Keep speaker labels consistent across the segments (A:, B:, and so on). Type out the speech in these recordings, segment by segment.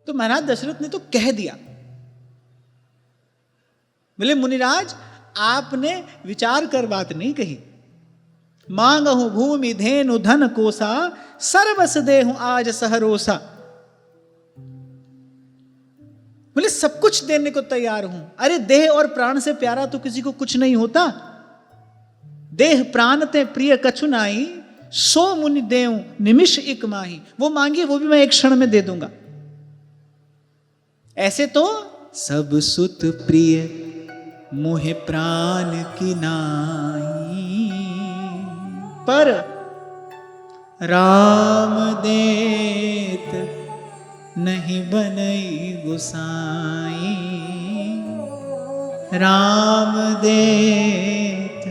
A: तो महाराज दशरथ ने तो कह दिया। बोले मुनिराज आपने विचार कर बात नहीं कही। मांगहु भूमि धेनु धन कोसा, सर्वस देहु आज सहरोसा। बोले सब कुछ देने को तैयार हूं। अरे देह और प्राण से प्यारा तो किसी को कुछ नहीं होता। देह प्राण ते प्रिय कछु नाई, सो मुनि देव निमिष इक माही। वो मांगी वो भी मैं एक क्षण में दे दूंगा। ऐसे तो सब सुत प्रिय मोहे प्राण की नाई, पर राम देत नहीं बनई गुसाई। राम देत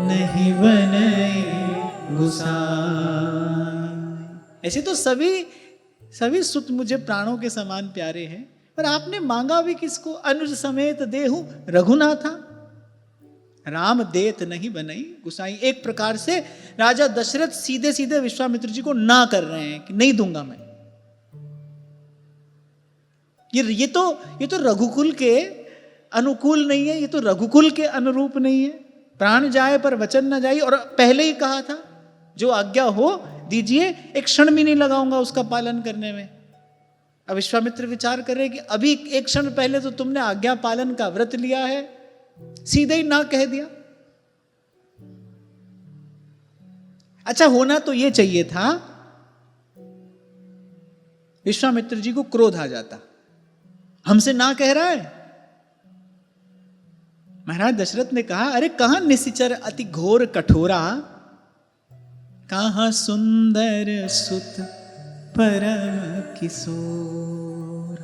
A: नहीं बनई गुसाई। ऐसे तो सभी सुत मुझे प्राणों के समान प्यारे हैं, पर आपने मांगा भी किसको? अनुज समेत देहु रघुनाथा। राम देत नहीं बनई गुसाई। एक प्रकार से राजा दशरथ सीधे सीधे विश्वामित्र जी को ना कर रहे हैं कि नहीं दूंगा मैं। ये तो रघुकुल के अनुकूल नहीं है, ये तो रघुकुल के अनुरूप नहीं है। प्राण जाए पर वचन न जाए, और पहले ही कहा था जो आज्ञा हो दीजिए, एक क्षण भी नहीं लगाऊंगा उसका पालन करने में। अब विश्वामित्र विचार कर रहे कि अभी एक क्षण पहले तो तुमने आज्ञा पालन का व्रत लिया है, सीधे ही ना कह दिया। अच्छा होना तो ये चाहिए था, विश्वामित्र जी को क्रोध आ जाता, हमसे ना कह रहा है। महाराज दशरथ ने कहा अरे कहां निशिचर अति घोर कठोरा, कहां सुंदर सुत परम किशोर।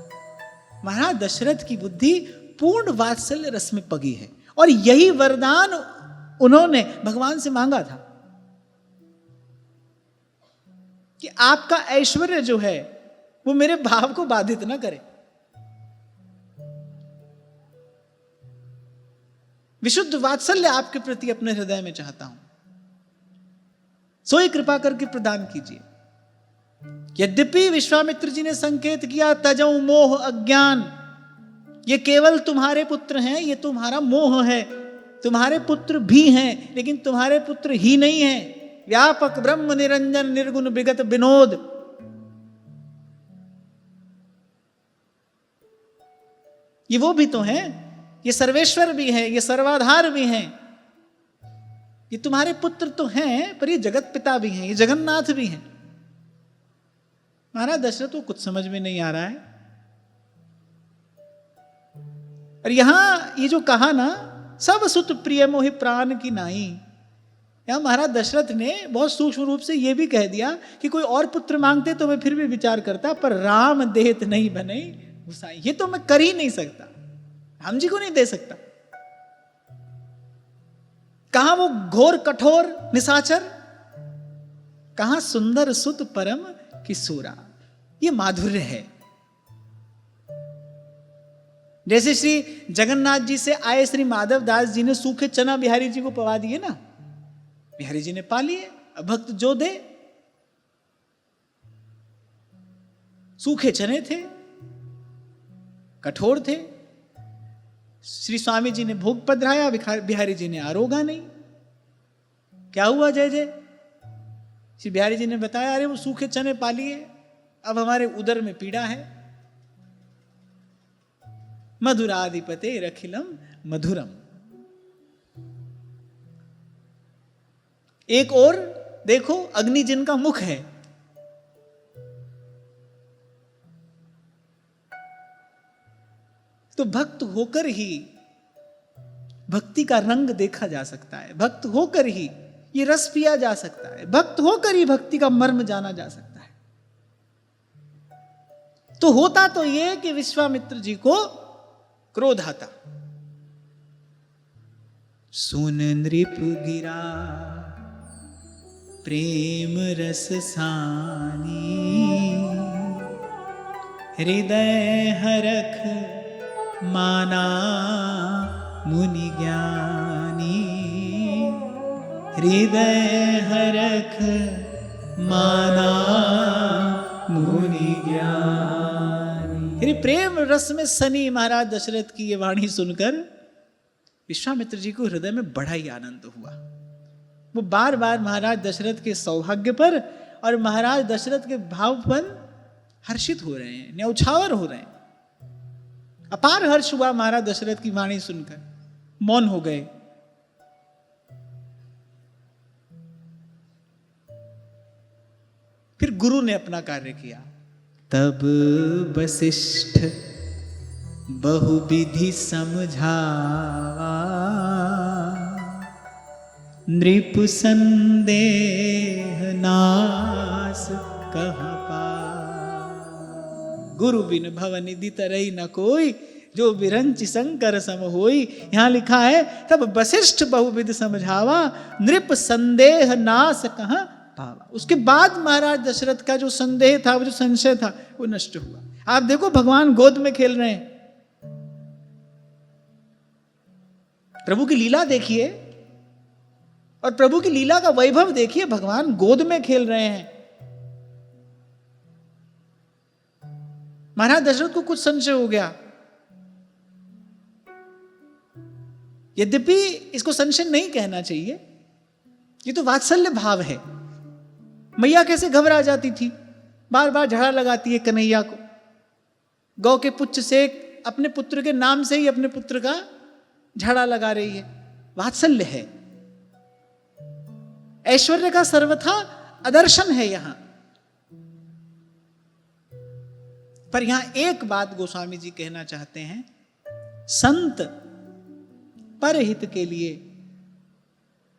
A: महाराज दशरथ की बुद्धि पूर्ण वात्सल्य रस में पगी है, और यही वरदान उन्होंने भगवान से मांगा था कि आपका ऐश्वर्य जो है वो मेरे भाव को बाधित ना करे। विशुद्ध वात्सल्य आपके प्रति अपने हृदय में चाहता हूं, सोई कृपा करके प्रदान कीजिए। यद्यपि विश्वामित्र जी ने संकेत किया तजौ मोह अज्ञान, ये केवल तुम्हारे पुत्र हैं, ये तुम्हारा मोह है, तुम्हारे पुत्र भी हैं लेकिन तुम्हारे पुत्र ही नहीं हैं। व्यापक ब्रह्म निरंजन निर्गुण विगत विनोद, ये वो भी तो हैं, ये सर्वेश्वर भी है, ये सर्वाधार भी हैं। ये तुम्हारे पुत्र तो हैं, पर ये जगत पिता भी हैं, ये जगन्नाथ भी हैं। महाराज दशरथ को कुछ समझ में नहीं आ रहा है। और यहां ये जो कहा ना सब सुत प्रिय मोहि प्राण की नाई, यहां महाराज दशरथ ने बहुत सूक्ष्म रूप से यह भी कह दिया कि कोई और पुत्र मांगते तो मैं फिर भी विचार करता, पर राम देत नहीं बने गुसाई, ये तो मैं कर ही नहीं सकता, राम जी को नहीं दे सकता। कहां वो घोर कठोर निशाचर, कहां सुंदर सुत परम किशोरा। ये माधुर्य है। जैसे श्री जगन्नाथ जी से आए श्री माधव दास जी ने सूखे चना बिहारी जी को पवा दिए ना, बिहारी जी ने पा लिए। अब भक्त जो दे, सूखे चने थे, कठोर थे, श्री स्वामी जी ने भोग पधराया, बिहारी जी ने आरोगा नहीं। क्या हुआ जय जय? श्री बिहारी जी ने बताया अरे वो सूखे चने पा लिए, अब हमारे उदर में पीड़ा है। मधुराधिपते रखिलम मधुरम। एक और देखो, अग्नि जिनका मुख है, तो भक्त होकर ही भक्ति का रंग देखा जा सकता है, भक्त होकर ही ये रस पिया जा सकता है, भक्त होकर ही भक्ति का मर्म जाना जा सकता है। तो होता तो ये कि विश्वामित्र जी को क्रोध आता। सुन नृप गिरा प्रेम रस सानी, हृदय हरख माना मुनि ज्ञानी। हृदय हरख माना मुनि ज्ञानी। फिर प्रेम रस में सनी महाराज दशरथ की ये वाणी सुनकर विश्वामित्र जी को हृदय में बड़ा ही आनंद हुआ। वो बार बार महाराज दशरथ के सौभाग्य पर और महाराज दशरथ के भाव पर हर्षित हो रहे हैं, न्यौछावर हो रहे हैं। अपार हर्ष हुआ महाराज दशरथ की वाणी सुनकर, मौन हो गए। फिर गुरु ने अपना कार्य किया। तब वशिष्ठ बहुविधि समझावा, नृप संदेह नास कह पा। गुरु बिन भवनिधि तरई न कोई, जो विरंच शंकर सम होई। यहां लिखा है तब वशिष्ठ बहुविधि समझावा, नृप संदेह नास कहाँ पावा। उसके बाद महाराज दशरथ का जो संदेह था, वो जो संशय था, वो नष्ट हुआ। आप देखो भगवान गोद में खेल रहे हैं। प्रभु की लीला देखिए और प्रभु की लीला का वैभव देखिए। भगवान गोद में खेल रहे हैं। महाराज दशरथ को कुछ संशय हो गया। यद्यपि इसको संशय नहीं कहना चाहिए, ये तो वात्सल्य भाव है। मैया कैसे घबरा जाती थी, बार बार झड़ा लगाती है कन्हैया को। गौ के पुच्छ से अपने पुत्र के नाम से ही अपने पुत्र का झड़ा लगा रही है। वात्सल्य है, ऐश्वर्य का सर्वथा आदर्शन है यहां। पर यहां एक बात गोस्वामी जी कहना चाहते हैं, संत परहित के लिए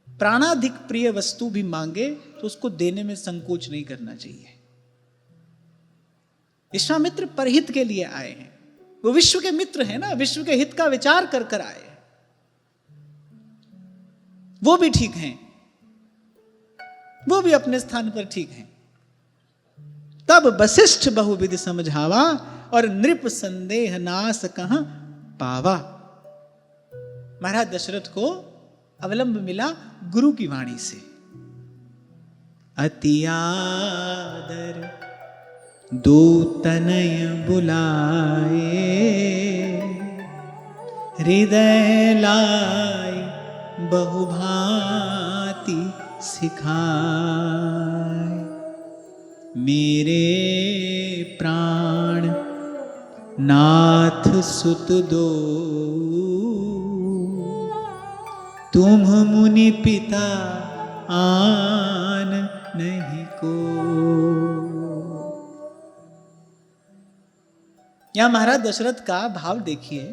A: प्राणाधिक प्रिय वस्तु भी मांगे तो उसको देने में संकोच नहीं करना चाहिए। विश्वामित्र परहित के लिए आए हैं, वो विश्व के मित्र हैं ना, विश्व के हित का विचार कर कर आए हैं। वो भी ठीक हैं, वो भी अपने स्थान पर ठीक हैं। तब वशिष्ठ बहुविधि समझावा, और नृप संदेह नास कहां पावा। महाराज दशरथ को अवलंब मिला गुरु की वाणी से। अति आदर दो तनय बुलाए, हृदय लाई बहुभांति सिखाए। मेरे प्राण नाथ सुत दो, तुम मुनि पिता आन नहीं को। यहां महाराज दशरथ का भाव देखिए।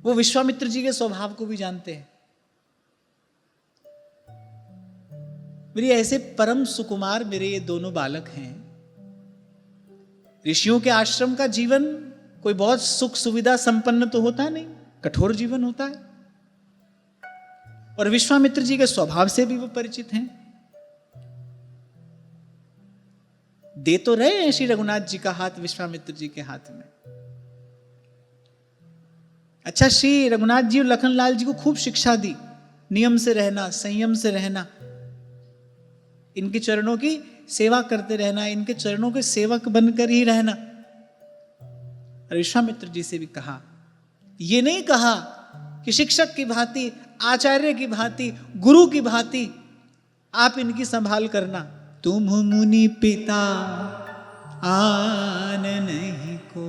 A: वो विश्वामित्र जी के स्वभाव को भी जानते हैं। मेरे ऐसे परम सुकुमार मेरे ये दोनों बालक हैं। ऋषियों के आश्रम का जीवन कोई बहुत सुख सुविधा संपन्न तो होता नहीं, कठोर जीवन होता है। और विश्वामित्र जी के स्वभाव से भी वो परिचित हैं। दे तो रहे हैं श्री रघुनाथ जी का हाथ विश्वामित्र जी के हाथ में। अच्छा, श्री रघुनाथ जी और लखनलाल जी को खूब शिक्षा दी, नियम से रहना, संयम से रहना, इनके चरणों की सेवा करते रहना, इनके चरणों के सेवक बनकर ही रहना। और विश्वामित्र जी से भी कहा, ये नहीं कहा कि शिक्षक की भांति, आचार्य की भांति, गुरु की भांति आप इनकी संभाल करना। तुम मुनि पिता आन नहीं को।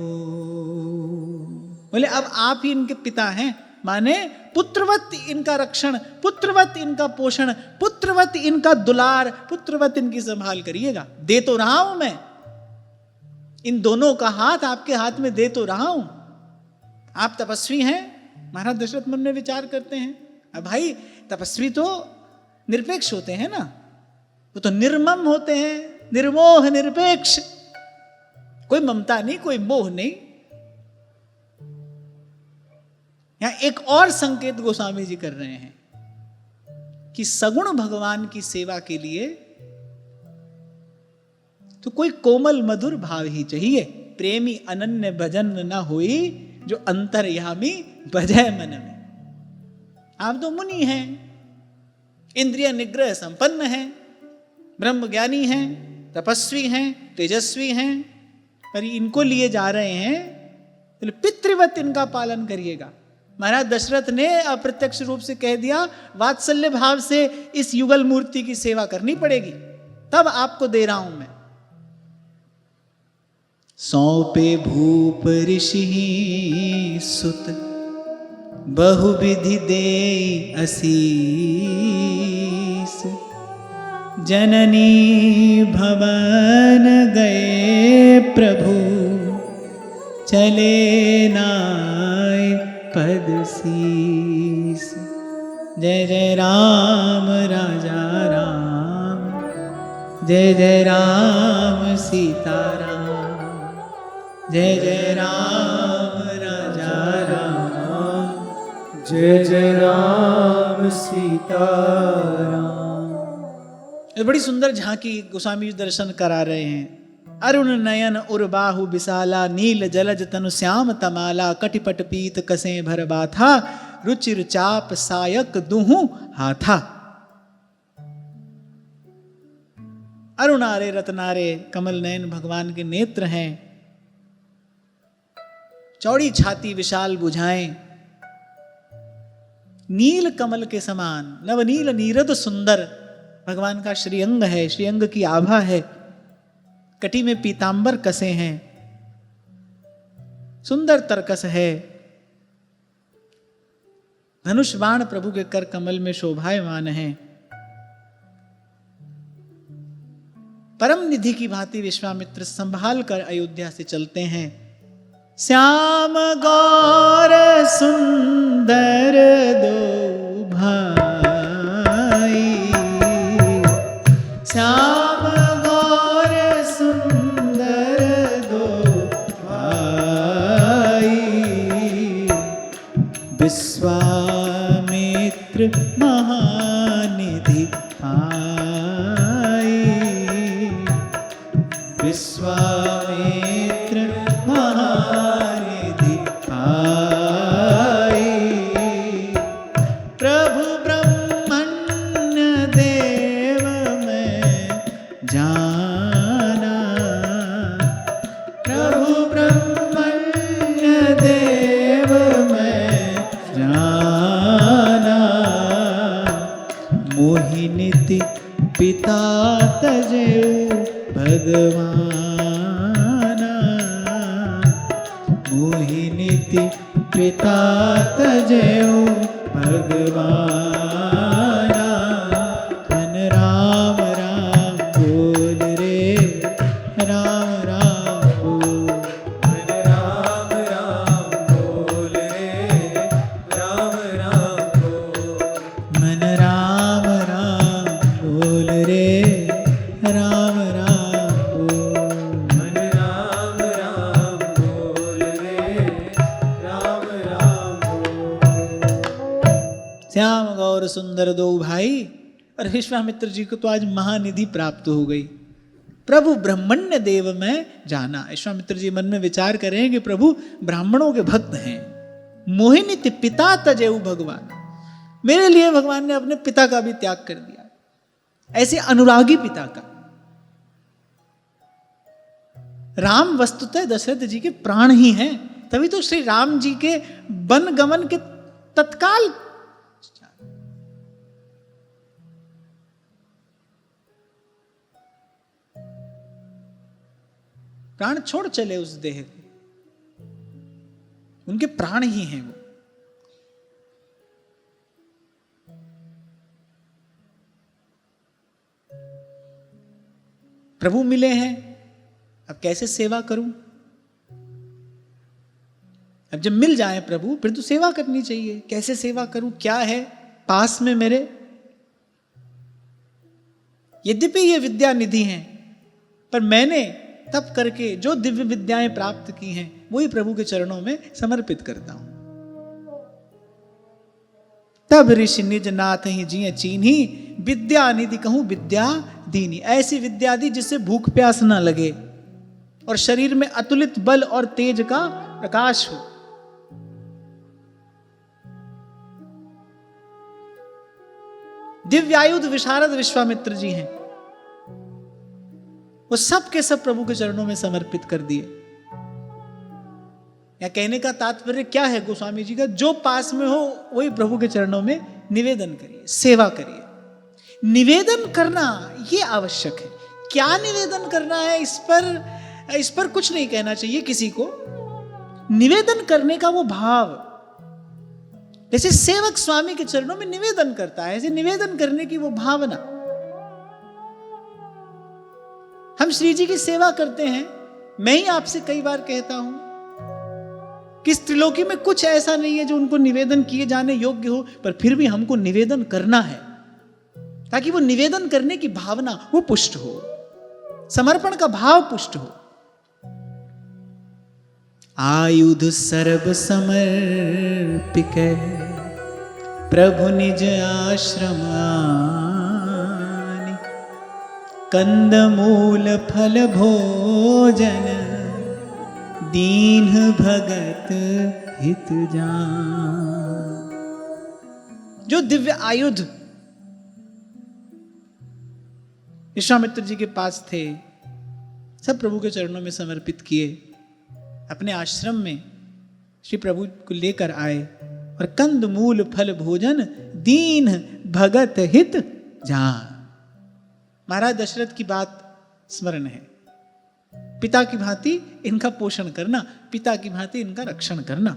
A: बोले अब आप ही इनके पिता हैं, माने पुत्रवत इनका रक्षण, पुत्रवत इनका पोषण, पुत्रवत इनका दुलार, पुत्रवत इनकी संभाल करिएगा। दे तो रहा हूं मैं, इन दोनों का हाथ आपके हाथ में दे तो रहा हूं। आप तपस्वी हैं। महाराज दशरथ मन में विचार करते हैं, अब भाई तपस्वी तो निरपेक्ष होते हैं ना, वो तो निर्मम होते हैं, निर्मोह निरपेक्ष, कोई ममता नहीं, कोई मोह नहीं। यहां एक और संकेत गोस्वामी जी कर रहे हैं कि सगुण भगवान की सेवा के लिए तो कोई कोमल मधुर भाव ही चाहिए। प्रेमी अनन्य भजन न होई, जो अंतर्यामी भजय मन में। आप तो मुनि हैं, इंद्रिय निग्रह संपन्न हैं, ब्रह्म ज्ञानी हैं, तपस्वी हैं, तेजस्वी हैं, पर इनको लिए जा रहे हैं, तो पितृवत इनका पालन करिएगा। महाराज दशरथ ने अप्रत्यक्ष रूप से कह दिया, वात्सल्य भाव से इस युगल मूर्ति की सेवा करनी पड़ेगी, तब आपको दे रहा हूं मैं। सौंपे भूप ऋषि सुत, बहुविधि दे असीस। जननी भवन गए प्रभु, चले नाय पद शीस। जय जय राम राजा राम, जय जय राम सीताराम, जय जय राम राजा राम,
B: जय जय राम सीताराम।
A: ये बड़ी सुंदर झांकी गोस्वामी जी दर्शन करा रहे हैं। अरुण नयन उर्बाहु विशाला, नील जलज तनु श्याम तमाला। कटिपट पीत कसे भर बाथा, रुचिर चाप सायक दुहु हाथा। अरुणारे रत्नारे कमल नयन भगवान के नेत्र हैं। चौड़ी छाती विशाल भुजाएं, नील कमल के समान नवनील नीरद सुंदर भगवान का श्रीअंग है, श्रीअंग की आभा है। कटी में पीतांबर कसे हैं, सुंदर तरकस है। धनुष बाण प्रभु के कर कमल में शोभायमान है। परम निधि की भांति विश्वामित्र संभाल कर अयोध्या से चलते हैं। श्याम गौर सुंदर दो भाई, श्याम गौर सुंदर दो भाई। विश्वामित्र महानिधि आई, विश्वामित्र महानिधि आई। प्रभु ब्रह्मण्य देव में जाना, प्रभु ब्रह्मण्य देव में जाना। मोहिनीति पिता तजेऊ भगवाना, मोहिनीति पिता तजेऊ भगवाना। धन राम राम बोल रे, राम राम बोल।
B: धन राम राम बोल रे, राम राम बोल।
A: मन राम राम बोल रे, राम राम बोल।
B: मन राम राम बोल रे, राम राम बोल।
A: श्याम गौर सुंदर दो भाई। और विश्वामित्र जी को तो आज महानिधि प्राप्त हो गई। प्रभु ब्राह्मण्य देव में जाना। विश्वामित्र जी मन में विचार करें कि प्रभु ब्राह्मणों के भक्त हैं। मोहिनी पिता तजेऊ भगवान, मेरे लिए भगवान ने अपने पिता का भी त्याग कर दिया। ऐसे अनुरागी पिता का। राम वस्तुतः दशरथ जी के प्राण ही हैं, तभी तो श्री राम जी के वन गमन के तत्काल प्राण छोड़ चले उस देह को। उनके प्राण ही हैं वो। प्रभु मिले हैं, अब कैसे सेवा करूं? अब जब मिल जाए प्रभु, फिर तो सेवा करनी चाहिए। कैसे सेवा करूं? क्या है पास में मेरे? यद्यपि ये विद्या निधि हैं, पर मैंने तप करके जो दिव्य विद्याएं प्राप्त की हैं, वही प्रभु के चरणों में समर्पित करता हूं। तब ऋषि निज नाथ ही जिये चीन्ही, विद्या निधि कहूं विद्या दीनी। ऐसी विद्या दी जिससे भूख प्यास ना लगे और शरीर में अतुलित बल और तेज का प्रकाश हो। दिव्यायुध विशारद विश्वामित्र जी हैं, वो सब के सब प्रभु के चरणों में समर्पित कर दिए। या कहने का तात्पर्य क्या है गोस्वामी जी का, जो पास में हो वही प्रभु के चरणों में निवेदन करिए, सेवा करिए। निवेदन करना ये आवश्यक है। क्या निवेदन करना है, इस पर कुछ नहीं कहना चाहिए किसी को। निवेदन करने का वो भाव, जैसे सेवक स्वामी के चरणों में निवेदन करता है, ऐसे निवेदन करने की वो भावना। हम श्री जी की सेवा करते हैं। मैं ही आपसे कई बार कहता हूं कि इस त्रिलोकी में कुछ ऐसा नहीं है जो उनको निवेदन किए जाने योग्य हो, पर फिर भी हमको निवेदन करना है, ताकि वो निवेदन करने की भावना वो पुष्ट हो, समर्पण का भाव पुष्ट हो। आयुध सर्व समर्पिक प्रभु निज आश्रम आनि, कंद मूल फल भोजन दीन भगत हित जान। जो दिव्य आयुध विश्वामित्र जी के पास थे, सब प्रभु के चरणों में समर्पित किए। अपने आश्रम में श्री प्रभु को लेकर आए और कंद मूल फल भोजन दीन भगत हित जान। महाराज दशरथ की बात स्मरण है। पिता की भांति इनका पोषण करना, पिता की भांति इनका रक्षण करना,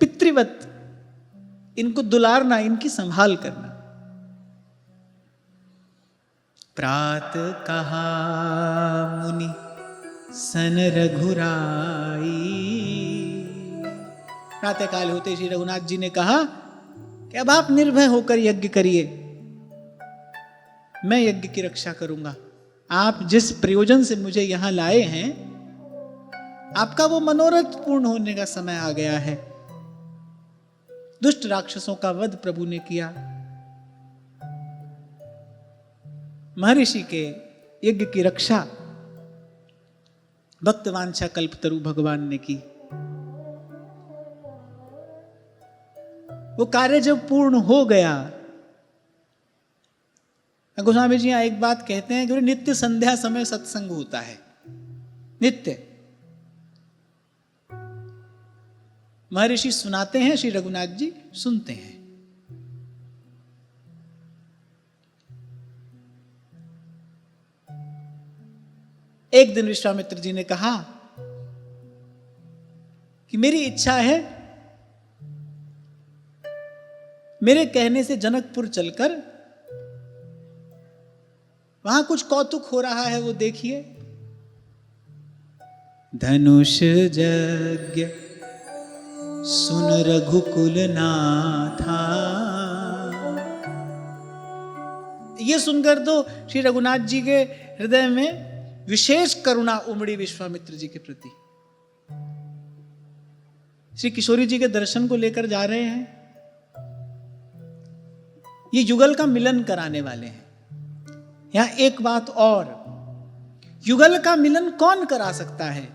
A: पितृवत इनको दुलारना, इनकी संभाल करना। प्रात कहा मुनि सन रघुराई। प्रातःकाल होते श्री रघुनाथ जी ने कहा कि अब आप निर्भय होकर यज्ञ करिए, मैं यज्ञ की रक्षा करूंगा। आप जिस प्रयोजन से मुझे यहां लाए हैं, आपका वो मनोरथ पूर्ण होने का समय आ गया है। दुष्ट राक्षसों का वध प्रभु ने किया, महर्षि के यज्ञ की रक्षा भक्तवांछा कल्पतरु भगवान ने की। वो कार्य जब पूर्ण हो गया, गोस्वामी जी यहाँ एक बात कहते हैं कि नित्य संध्या समय सत्संग होता है, नित्य। महर्षि सुनाते हैं, श्री रघुनाथ जी सुनते हैं। एक दिन विश्वामित्र जी ने कहा कि मेरी इच्छा है, मेरे कहने से जनकपुर चलकर वहां कुछ कौतुक हो रहा है वो देखिए। धनुष यज्ञ सुन रघुकुल नाथा। ये सुनकर तो श्री रघुनाथ जी के हृदय में विशेष करुणा उमड़ी विश्वामित्र जी के प्रति। श्री किशोरी जी के दर्शन को लेकर जा रहे हैं, ये युगल का मिलन कराने वाले हैं। यहां एक बात और, युगल का मिलन कौन करा सकता है?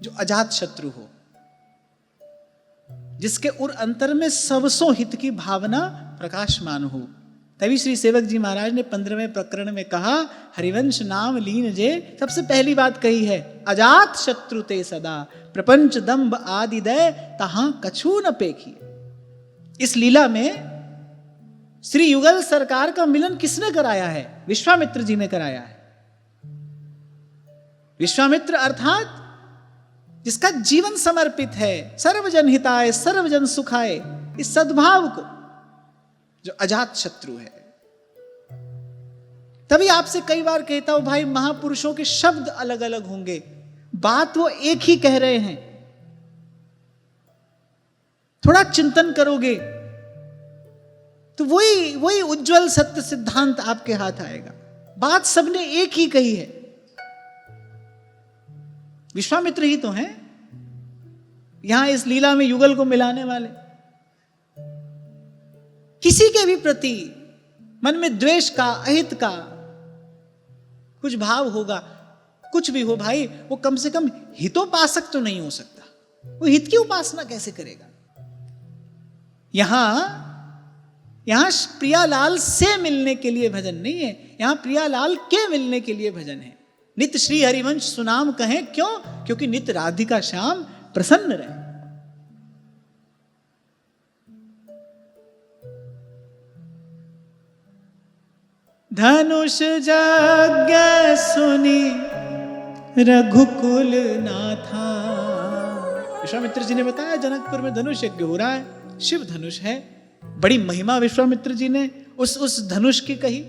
A: जो अजात शत्रु हो, जिसके उर अंतर में सबसो हित की भावना प्रकाशमान हो। तभी श्री सेवक जी महाराज ने 15वें प्रकरण में कहा, हरिवंश नाम लीन जे, सबसे पहली बात कही है, अजात शत्रु ते सदा प्रपंच दंभ आदि दय तहां कछु न पेखी। इस लीला में श्री युगल सरकार का मिलन किसने कराया है? विश्वामित्र जी ने कराया है। विश्वामित्र अर्थात जिसका जीवन समर्पित है सर्वजन हिताय सर्वजन सुखाय, इस सद्भाव को, जो अजात शत्रु है। तभी आपसे कई बार कहता हूं भाई, महापुरुषों के शब्द अलग अलग होंगे, बात वो एक ही कह रहे हैं। थोड़ा चिंतन करोगे तो वही उज्जवल सत्य सिद्धांत आपके हाथ आएगा। बात सबने एक ही कही है। विश्वामित्र ही तो हैं यहां इस लीला में युगल को मिलाने वाले। किसी के भी प्रति मन में द्वेष का, अहित का कुछ भाव होगा, कुछ भी हो भाई, वो कम से कम हितोपासक तो नहीं हो सकता। वो हित की उपासना कैसे करेगा? यहां प्रियालाल से मिलने के लिए भजन नहीं है, यहां प्रियालाल के मिलने के लिए भजन है। नित्य श्री हरिवंश सुनाम कहें, क्यों? क्योंकि नित्य राधिका श्याम प्रसन्न रहे। धनुष यज्ञ सुनी रघुकुल नाथा। विश्वामित्र जी ने बताया जनकपुर में धनुष यज्ञ हो रहा है, शिव धनुष है, बड़ी महिमा विश्वामित्र जी ने उस धनुष की कही।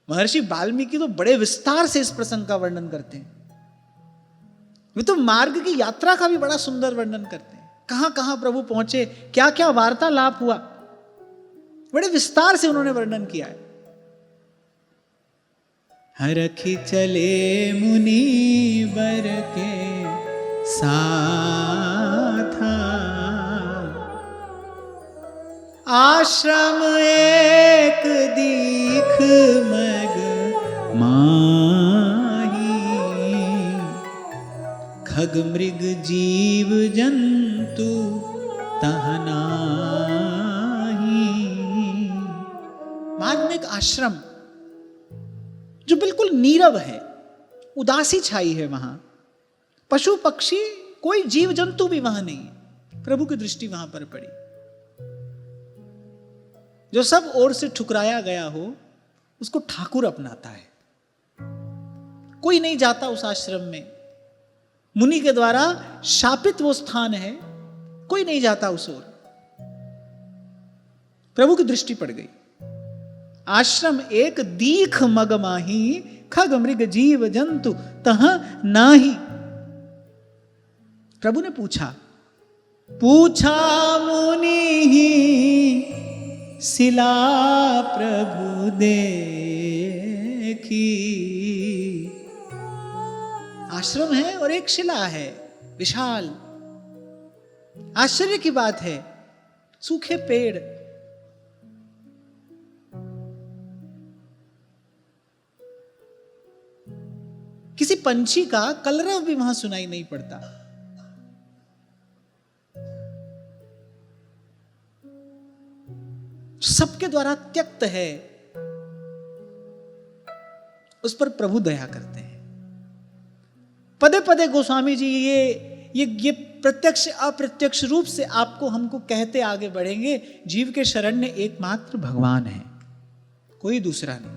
A: महर्षि वाल्मीकि तो बड़े विस्तार से इस प्रसंग का वर्णन करते हैं। वे तो मार्ग की यात्रा का भी बड़ा सुंदर वर्णन करते हैं, कहां कहां प्रभु पहुंचे, क्या क्या वार्तालाप हुआ, बड़े विस्तार से उन्होंने वर्णन किया है। हरखी चले मुनि वर के साथा, आश्रम एक दीख मग माही, खग मृग जीव जंतु तह नाही। मार्ग में एक आश्रम जो बिल्कुल नीरव है, उदासी छाई है, वहां पशु पक्षी कोई जीव जंतु भी वहां नहीं है। प्रभु की दृष्टि वहां पर पड़ी। जो सब ओर से ठुकराया गया हो उसको ठाकुर अपनाता है। कोई नहीं जाता उस आश्रम में, मुनि के द्वारा शापित वो स्थान है, कोई नहीं जाता उस ओर। प्रभु की दृष्टि पड़ गई। आश्रम एक दीख मग माही, खग मृग जीव जंतु तह नाही। प्रभु ने पूछा मुनि ही शिला प्रभु देखी। आश्रम है और एक शिला है विशाल। आश्चर्य की बात है, सूखे पेड़, किसी पंछी का कलरव भी वहां सुनाई नहीं पड़ता। सबके द्वारा त्यक्त है, उस पर प्रभु दया करते हैं। पदे पदे गोस्वामी जी ये प्रत्यक्ष अप्रत्यक्ष रूप से आपको हमको कहते आगे बढ़ेंगे, जीव के शरण्य एकमात्र भगवान है, कोई दूसरा नहीं।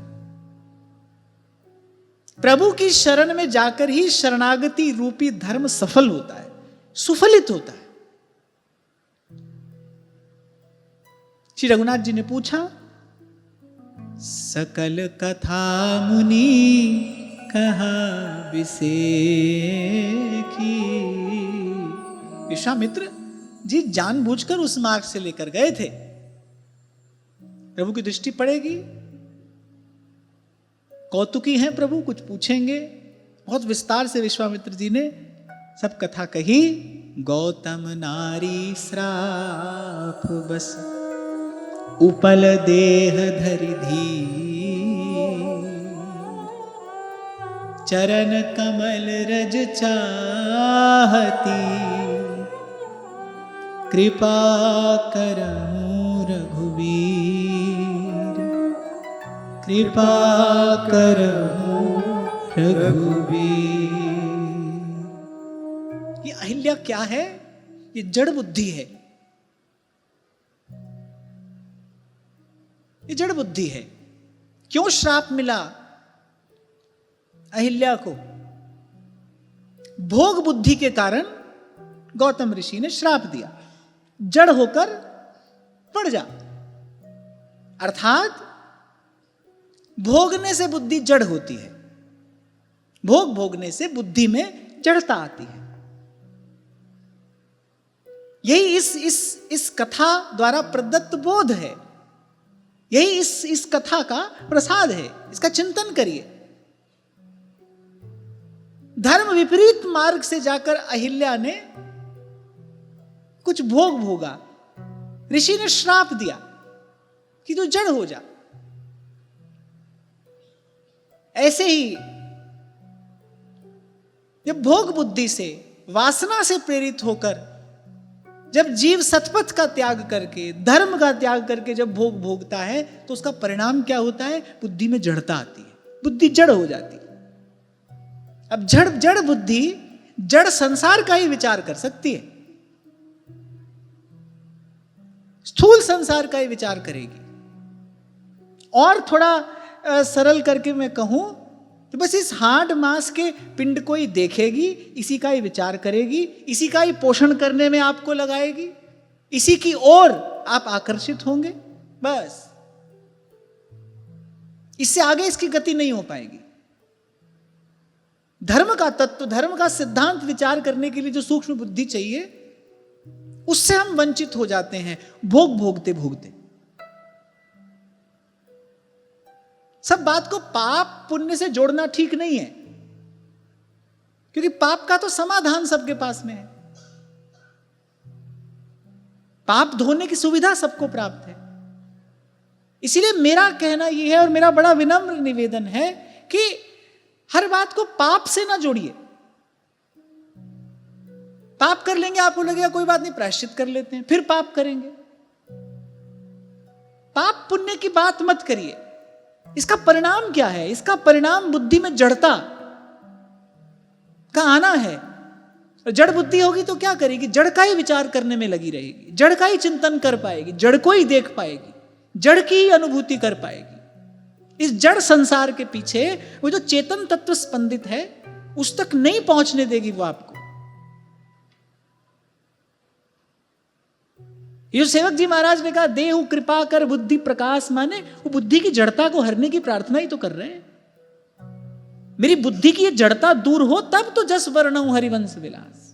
A: प्रभु की शरण में जाकर ही शरणागति रूपी धर्म सफल होता है, सुफलित होता है। श्री रघुनाथ जी ने पूछा, सकल कथा मुनि कहा विसेखी। विश्वामित्र जी जानबूझकर उस मार्ग से लेकर गए थे। प्रभु की दृष्टि पड़ेगी, कौतुकी हैं प्रभु, कुछ पूछेंगे। बहुत विस्तार से विश्वामित्र जी ने सब कथा कही। गौतम नारी श्राप बस उपल देह धरि धी, चरण कमल रज चाहती, कृपा करहु रघुवीर, कृपा करहु रघुवीर। ये अहिल्या क्या है? ये जड़ बुद्धि है, ये जड़ बुद्धि है। क्यों श्राप मिला अहिल्या को? भोग बुद्धि के कारण गौतम ऋषि ने श्राप दिया, जड़ होकर पड़ जा। अर्थात भोगने से बुद्धि जड़ होती है, भोग भोगने से बुद्धि में जड़ता आती है। यही इस कथा द्वारा प्रदत्त बोध है, यही इस कथा का प्रसाद है। इसका चिंतन करिए। धर्म विपरीत मार्ग से जाकर अहिल्या ने कुछ भोग भोगा, ऋषि ने श्राप दिया कि तू जड़ हो जा। ऐसे ही जब भोग बुद्धि से, वासना से प्रेरित होकर जब जीव सतपथ का त्याग करके, धर्म का त्याग करके जब भोग भोगता है, तो उसका परिणाम क्या होता है? बुद्धि में जड़ता आती है, बुद्धि जड़ हो जाती है। अब जड़ बुद्धि जड़ संसार का ही विचार कर सकती है, स्थूल संसार का ही विचार करेगी। और थोड़ा सरल करके मैं कहूं तो बस इस हार्ड मास के पिंड को ही देखेगी, इसी का ही विचार करेगी, इसी का ही पोषण करने में आपको लगाएगी, इसी की ओर आप आकर्षित होंगे, बस। इससे आगे इसकी गति नहीं हो पाएगी। धर्म का तत्व, धर्म का सिद्धांत विचार करने के लिए जो सूक्ष्म बुद्धि चाहिए, उससे हम वंचित हो जाते हैं भोग भोगते भोगते। सब बात को पाप पुण्य से जोड़ना ठीक नहीं है, क्योंकि पाप का तो समाधान सबके पास में है। पाप धोने की सुविधा सबको प्राप्त है। इसीलिए मेरा कहना यह है और मेरा बड़ा विनम्र निवेदन है कि हर बात को पाप से ना जोड़िए। पाप कर लेंगे, आपको लगेगा कोई बात नहीं, प्रायश्चित कर लेते हैं, फिर पाप करेंगे। पाप पुण्य की बात मत करिए। इसका परिणाम क्या है? इसका परिणाम बुद्धि में जड़ता का आना है। जड़ बुद्धि होगी तो क्या करेगी? जड़ का ही विचार करने में लगी रहेगी, जड़ का ही चिंतन कर पाएगी, जड़ को ही देख पाएगी, जड़ की ही अनुभूति कर पाएगी। इस जड़ संसार के पीछे वो जो चेतन तत्व स्पंदित है, उस तक नहीं पहुंचने देगी वो आपको। ये जो सेवक जी महाराज ने कहा देहु कृपा कर बुद्धि प्रकाश, माने वो बुद्धि की जड़ता को हरने की प्रार्थना ही तो कर रहे हैं। मेरी बुद्धि की ये जड़ता दूर हो तब तो जस वर्णऊ हरिवंश विलास।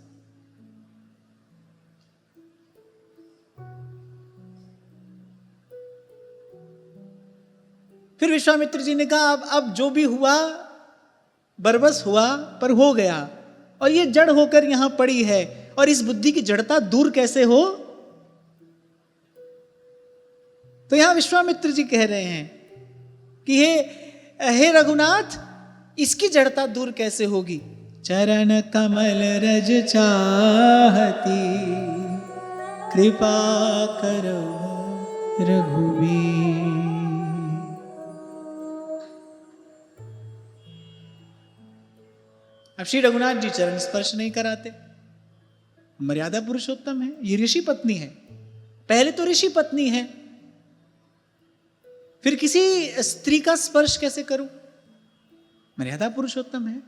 A: फिर विश्वामित्र जी ने कहा अब जो भी हुआ बरबस हुआ, पर हो गया, और ये जड़ होकर यहां पड़ी है, और इस बुद्धि की जड़ता दूर कैसे हो? तो यहां विश्वामित्र जी कह रहे हैं कि हे रघुनाथ, इसकी जड़ता दूर कैसे होगी? चरण कमल रज चाहती, कृपा करो रघुवीर। अब श्री रघुनाथ जी चरण स्पर्श नहीं कराते। मर्यादा पुरुषोत्तम है, ये ऋषि पत्नी है। पहले तो ऋषि पत्नी है, फिर किसी स्त्री का स्पर्श कैसे करूं? मर्यादा पुरुषोत्तम है।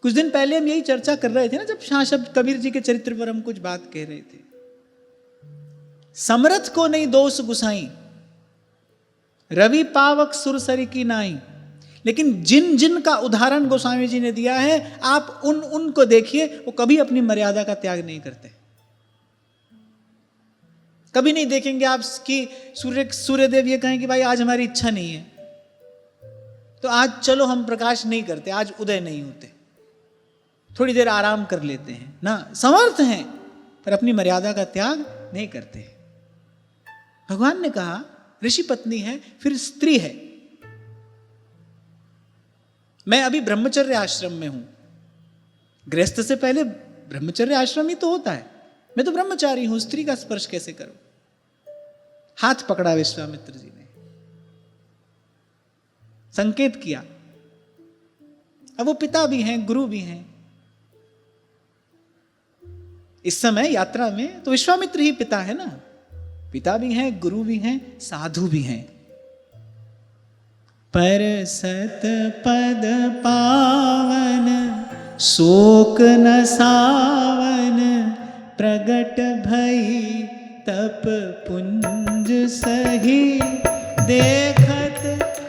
A: कुछ दिन पहले हम यही चर्चा कर रहे थे ना, जब शाह शब्द कबीर जी के चरित्र पर हम कुछ बात कह रहे थे। समरथ को नहीं दोष गुसाई, रवि पावक सुरसरी की नाई। लेकिन जिन जिन का उदाहरण गोस्वामी जी ने दिया है, आप उनको देखिए, वो कभी अपनी मर्यादा का त्याग नहीं करते। कभी नहीं देखेंगे आप कि सूर्यदेव ये कहें कि भाई आज हमारी इच्छा नहीं है, तो आज चलो हम प्रकाश नहीं करते, आज उदय नहीं होते, थोड़ी देर आराम कर लेते हैं ना। समर्थ हैं पर अपनी मर्यादा का त्याग नहीं करते। भगवान ने कहा ऋषि पत्नी है, फिर स्त्री है। मैं अभी ब्रह्मचर्य आश्रम में हूं। गृहस्थ से पहले ब्रह्मचर्य आश्रम ही तो होता है। मैं तो ब्रह्मचारी हूं, स्त्री का स्पर्श कैसे करूं? हाथ पकड़ा विश्वामित्र जी ने, संकेत किया। अब वो पिता भी हैं, गुरु भी हैं। इस समय यात्रा में तो विश्वामित्र ही पिता है ना, पिता भी हैं, गुरु भी हैं, साधु भी हैं। पर सत पद पावन शोक न सावन, प्रगट भई तप पुंज सही, देखत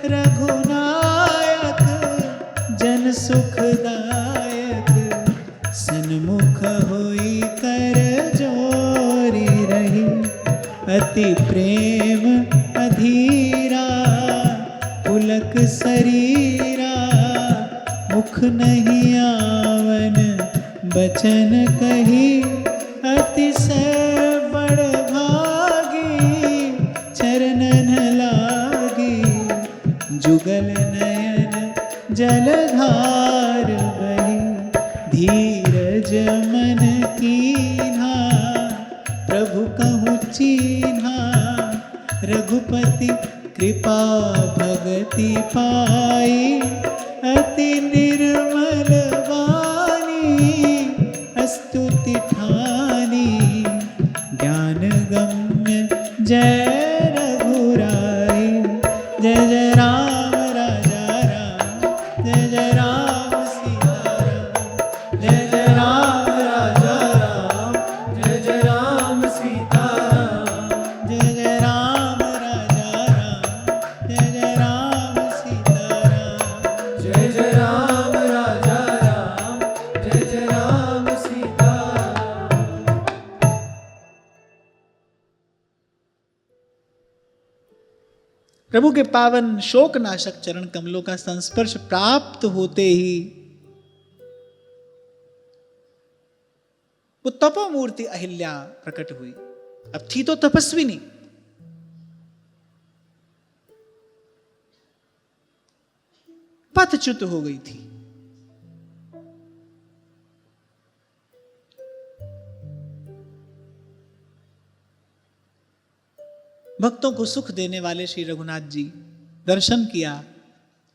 A: रघुनायक जन सुखदायक, सन्मुख होई कर जोरी रही, अति प्रेम अधीरा पुलक शरीरा, मुख नहीं आवन बचन कही, अतिशय बड़ भागी चरणन लागी, जुगल नयन जलधार बही, धीरज मन कीन्हा प्रभु कहु चीन्हा, रघुपति कृपा भगति पाई, अति निर्मल वाणी स्तुति ठानी, ज्ञान गम्य जय रघुराई। जय जय राम राजा राम, जय जय राम सीता राम, जय जय राम राजा राम,
B: जय जय राम सीता राम,
A: जय जय राम राजा राम, जय जय राम सीता राम।
B: जय जय राम राजा राम, जय जय राम सीता राम।
A: प्रभु के पावन शोकनाशक चरण कमलों का संस्पर्श प्राप्त होते ही वो तपोमूर्ति अहिल्या प्रकट हुई। अब थी तो तपस्विनी, पथच्युत हो गई थी। भक्तों को सुख देने वाले श्री रघुनाथ जी दर्शन किया,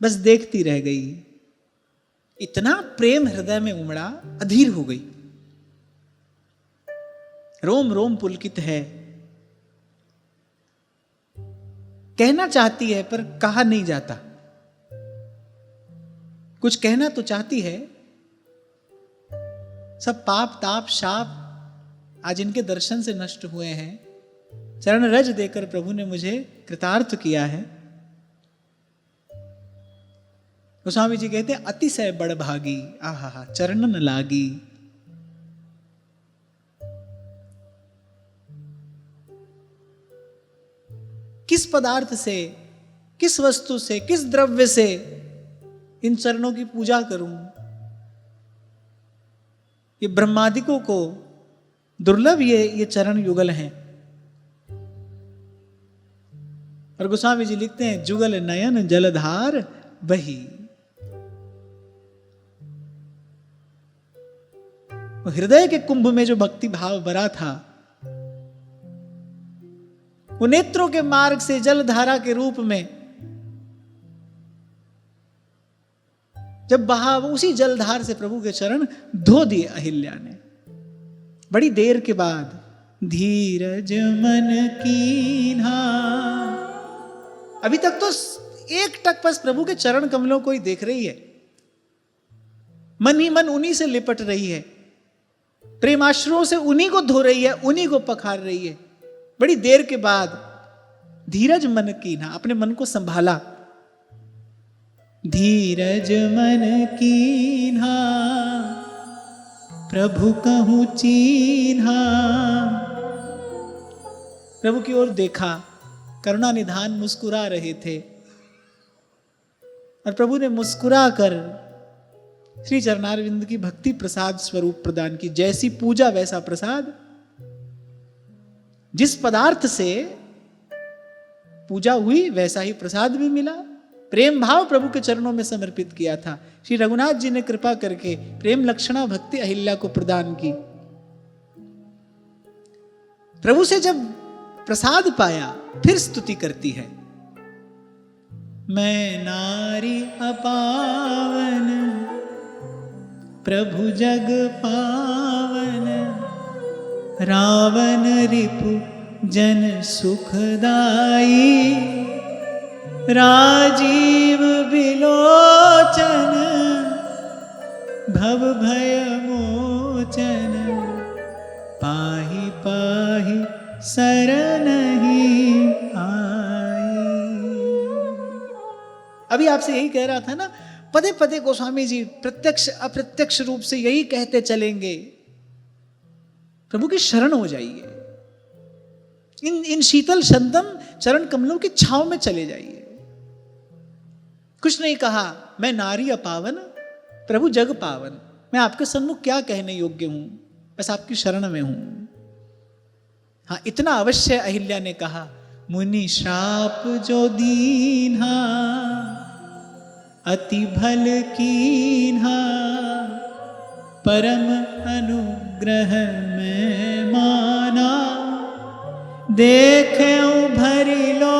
A: बस देखती रह गई। इतना प्रेम हृदय में उमड़ा, अधीर हो गई, रोम रोम पुलकित है। कहना चाहती है पर कहा नहीं जाता। कुछ कहना तो चाहती है। सब पाप ताप शाप आज इनके दर्शन से नष्ट हुए हैं। चरण रज देकर प्रभु ने मुझे कृतार्थ किया है। गोस्वामी जी कहते हैं अतिशय बड़भागी, आहा चरणन लागी। किस पदार्थ से, किस वस्तु से, किस द्रव्य से इन चरणों की पूजा करूं? ये ब्रह्मादिकों को दुर्लभ ये चरण युगल हैं। और गोस्वामी जी लिखते हैं जुगल नयन जलधार बही। हृदय के कुंभ में जो भक्ति भाव भरा था, वो नेत्रों के मार्ग से जलधारा के रूप में जब बहा, उसी जलधार से प्रभु के चरण धो दिए अहिल्या ने। बड़ी देर के बाद धीरज मन कीन्हा। अभी तक तो एक टक बस प्रभु के चरण कमलों को ही देख रही है, मन ही मन उन्हीं से लिपट रही है, प्रेमाश्रुओं से उन्हीं को धो रही है, उन्हीं को पखार रही है। बड़ी देर के बाद धीरज मन कीन्हा, अपने मन को संभाला। धीरज मन कीन्हा प्रभु कहूं चीन्हा। प्रभु की ओर देखा, करुणा निधान मुस्कुरा रहे थे और प्रभु ने मुस्कुरा कर श्री चरणारविंद की भक्ति प्रसाद स्वरूप प्रदान की। जैसी पूजा वैसा प्रसाद। जिस पदार्थ से पूजा हुई वैसा ही प्रसाद भी मिला। प्रेम भाव प्रभु के चरणों में समर्पित किया था। श्री रघुनाथ जी ने कृपा करके प्रेम लक्षणा भक्ति अहिल्या को प्रदान की। प्रभु से जब प्रसाद पाया फिर स्तुति करती है। मैं नारी अपावन प्रभु जग पावन, रावण रिपु जन सुखदाई, राजीव बिलोचन भव भय मोचन, पाहि पाहि शरण ही आई। अभी आपसे यही कह रहा था ना, पदे पदे गोस्वामी जी प्रत्यक्ष अप्रत्यक्ष रूप से यही कहते चलेंगे, प्रभु की शरण हो जाइए। इन शीतल शंतम चरण कमलों की छांव में चले जाइए। कुछ नहीं कहा, मैं नारी अपावन प्रभु जग पावन। मैं आपके सन्मुख क्या कहने योग्य हूं, बस आपकी शरण में हूं। हाँ, इतना अवश्य अहिल्या ने कहा, मुनि श्राप जो दीन्हा अति भल कीन्हा, परम अनुग्रह में माना, देखे भरी लो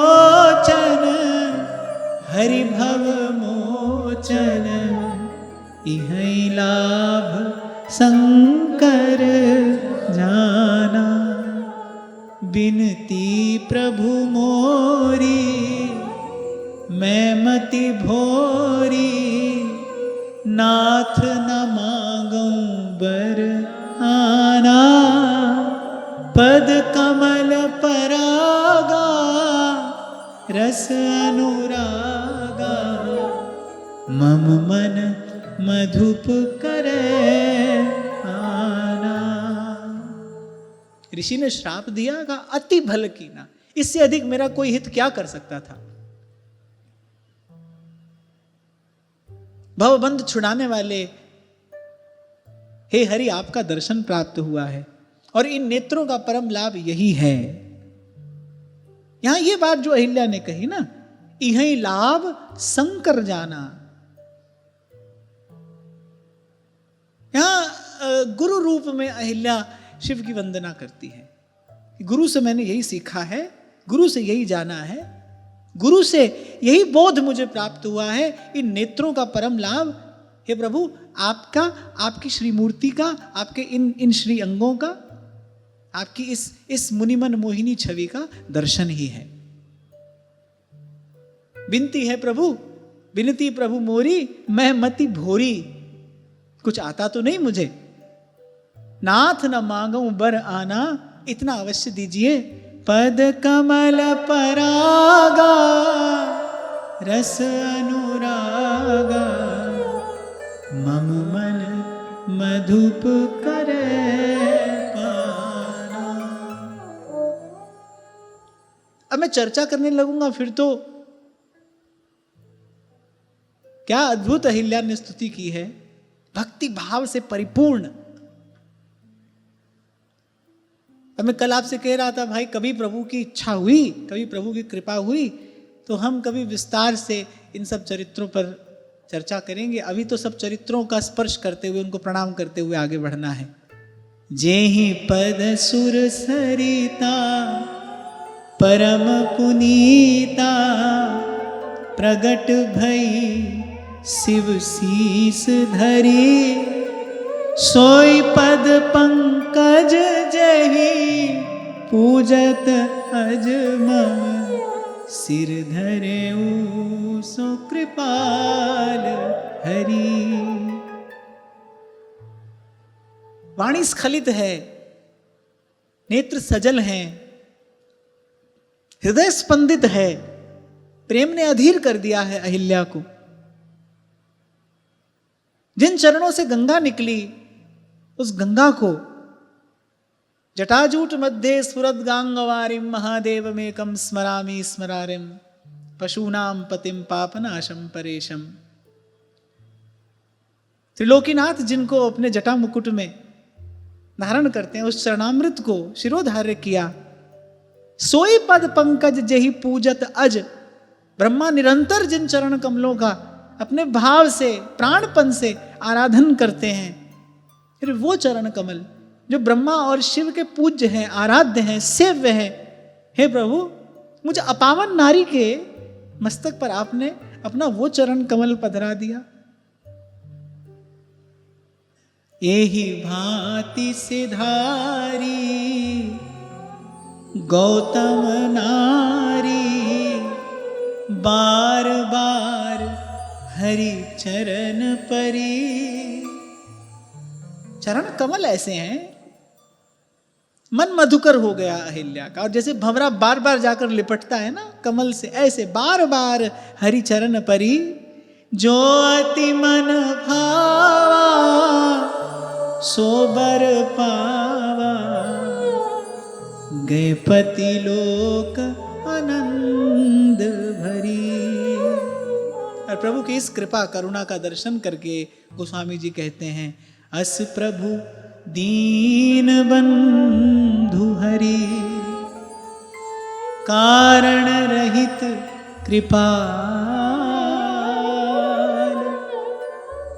A: बिनती प्रभु मोरी, मैं मति भोरी, नाथ न मांगूं बर आना, पद कमल परागा, रस अनुरागा, मम मन मधुप करे आना। ऋषि ने श्राप दिया, कहा अति भल कीना, इससे अधिक मेरा कोई हित क्या कर सकता था। भवबंध छुड़ाने वाले हे हरि, आपका दर्शन प्राप्त हुआ है और इन नेत्रों का परम लाभ यही है। यहां ये बात जो अहिल्या ने कही ना, यही लाभ शंकर जाना। यहां गुरु रूप में अहिल्या शिव की वंदना करती है। गुरु से मैंने यही सीखा है, गुरु से यही जाना है, गुरु से यही बोध मुझे प्राप्त हुआ है। इन नेत्रों का परम लाभ हे प्रभु आपका, आपकी श्री मूर्ति का, आपके इन श्री अंगों का, आपकी इस मुनिमन मोहिनी छवि का दर्शन ही है। विनती है प्रभु, विनती प्रभु मोरी, मैं मति भोरी, कुछ आता तो नहीं मुझे, नाथ न मांगूं बर आना, इतना अवश्य दीजिए। पद कमल परागा, रस अनुरागा, मम मन मधुप करे पाना। अब मैं चर्चा करने लगूंगा फिर तो क्या अद्भुत अहिल्या ने स्तुति की है, भक्ति भाव से परिपूर्ण। अब मैं कल आपसे कह रहा था भाई, कभी प्रभु की इच्छा हुई, कभी प्रभु की कृपा हुई तो हम कभी विस्तार से इन सब चरित्रों पर चर्चा करेंगे। अभी तो सब चरित्रों का स्पर्श करते हुए, उनको प्रणाम करते हुए आगे बढ़ना है। जेहि पद सुर सरिता परम पुनीता, प्रगट भई शिव शीस धरी, सोई पद पंकज जही, पूजत अज मम सिर धरे सो कृपाल हरि। वाणी स्खलित है, नेत्र सजल हैं, हृदय स्पंदित है, प्रेम ने अधीर कर दिया है अहिल्या को। जिन चरणों से गंगा निकली, उस गंगा को जटाजूट मध्य स्फुरद गांगवारिम, महादेवमेकं स्मरामि स्मरारिम, पशूनाम पतिम पापनाशम परेशम। त्रिलोकीनाथ जिनको अपने जटा मुकुट में धारण करते हैं, उस चरणामृत को शिरोधार्य किया। सोई पद पंकज जेहि पूजत अज, ब्रह्मा निरंतर जिन चरण कमलों का अपने भाव से, प्राणपन से आराधन करते हैं, फिर वो चरण कमल जो ब्रह्मा और शिव के पूज्य हैं, आराध्य हैं, सेव्य हैं, हे प्रभु मुझे अपावन नारी के मस्तक पर आपने अपना वो चरण कमल पधरा दिया। एहि भांति सिधारी गौतम नारी, बार बार हरि चरण परी। चरण कमल ऐसे हैं, मन मधुकर हो गया अहिल्या का। और जैसे भंवरा बार बार जाकर लिपटता है ना कमल से, ऐसे बार बार हरि चरण परी। जो अति मन भावा सो बर पावा, गए पति लोक आनंद भरी। और प्रभु की इस कृपा करुणा का दर्शन करके गोस्वामी जी कहते हैं, अस प्रभु दीन बंधु हरि, कारण रहित कृपाल।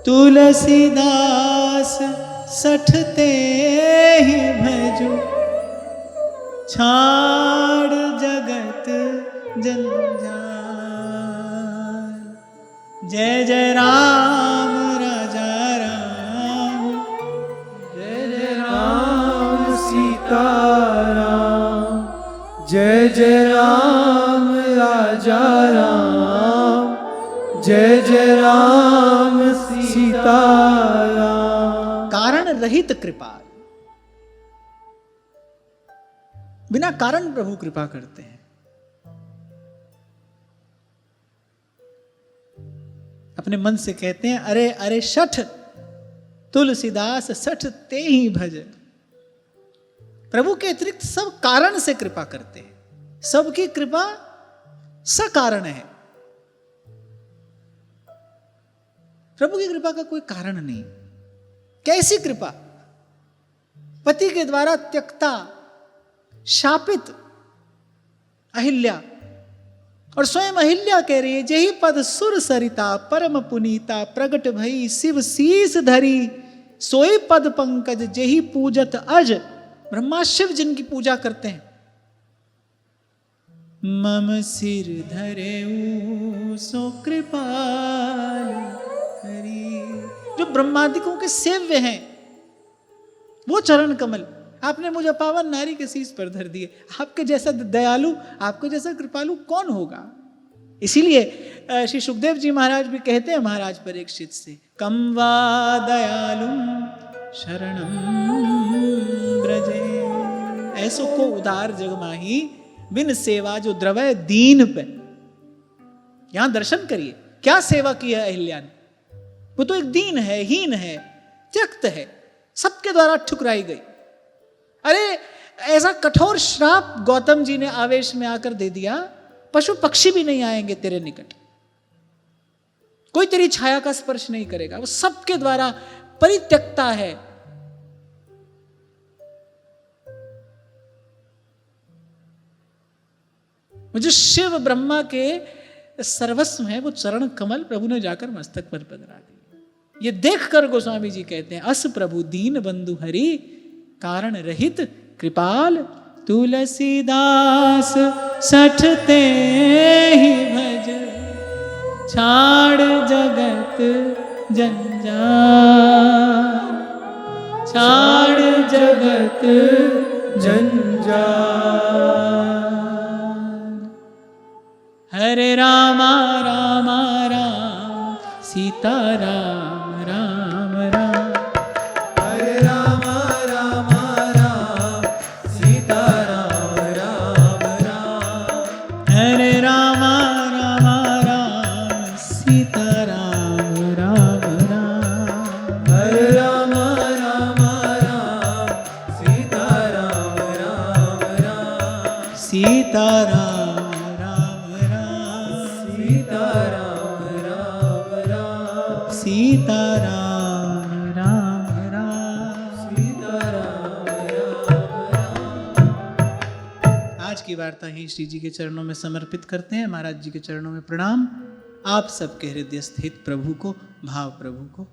A: तुलसीदास सठते ही भजो, छाड़ जगत जंजाल। जय जय राम राजा राम,
B: जय जय राम सीता राम, जय जय राम राजा राम, जय जय राम सीता राम।
A: कारण रहित कृपाल, बिना कारण प्रभु कृपा करते हैं। अपने मन से कहते हैं अरे अरे शठ तुलसीदास सठ ते ही भज। प्रभु के अतिरिक्त सब कारण से कृपा करते हैं, सबकी कृपा सकारण है। प्रभु की कृपा का कोई कारण नहीं। कैसी कृपा? पति के द्वारा त्यक्ता शापित अहिल्या, और स्वयं अहिल्या कह रही है जेहि पद सुर सरिता परम पुनीता प्रगट भई शिव शीस धरी सोई पद पंकज जेहि पूजत अज। ब्रह्मा शिव जिनकी पूजा करते हैं। मम सिर धरे सो कृपाल हरि, जो ब्रह्मादिकों के सेव्य हैं वो चरण कमल आपने मुझे पावन नारी के शीश पर धर दिए। आपके जैसा दयालु, आपके जैसा कृपालु कौन होगा? इसीलिए श्री सुखदेव जी महाराज भी कहते हैं महाराज परीक्षित से, कम वा दयालुम शरणम ब्रजे। ऐसो को उदार जग माही बिन सेवा जो द्रवय दीन पे। यहां दर्शन करिए क्या सेवा की है अहिल्या ने। वो तो एक दीन है, हीन है, त्यक्त है, सबके द्वारा ठुकराई गई। अरे ऐसा कठोर श्राप गौतम जी ने आवेश में आकर दे दिया, पशु पक्षी भी नहीं आएंगे तेरे निकट, कोई तेरी छाया का स्पर्श नहीं करेगा। वो सबके द्वारा परित्यक्ता है। मुझे शिव ब्रह्मा के सर्वस्व है वो चरण कमल प्रभु ने जाकर मस्तक पर पधरा दिए। ये देखकर गोस्वामी जी कहते हैं अस प्रभु दीन बंधु हरि कारण रहित कृपाल तुलसीदास सठते ही भज छाड़ जगत जंजाल। छाड़ जगत
B: जंजाल।
A: हरे रामा रामा राम सीता राम राम राम।
B: हरे रामा रामा राम सीता राम राम राम।
A: हरे रामा रामा राम सीता राम राम राम।
B: हरे रामा रामा राम सीता राम राम राम।
A: सीता राम सीता राम राम राम।
B: सीता राम राम।
A: आज की वार्ता ही श्री जी के चरणों में समर्पित करते हैं। महाराज जी के चरणों में प्रणाम। आप सबके हृदय स्थित प्रभु को, भाव प्रभु को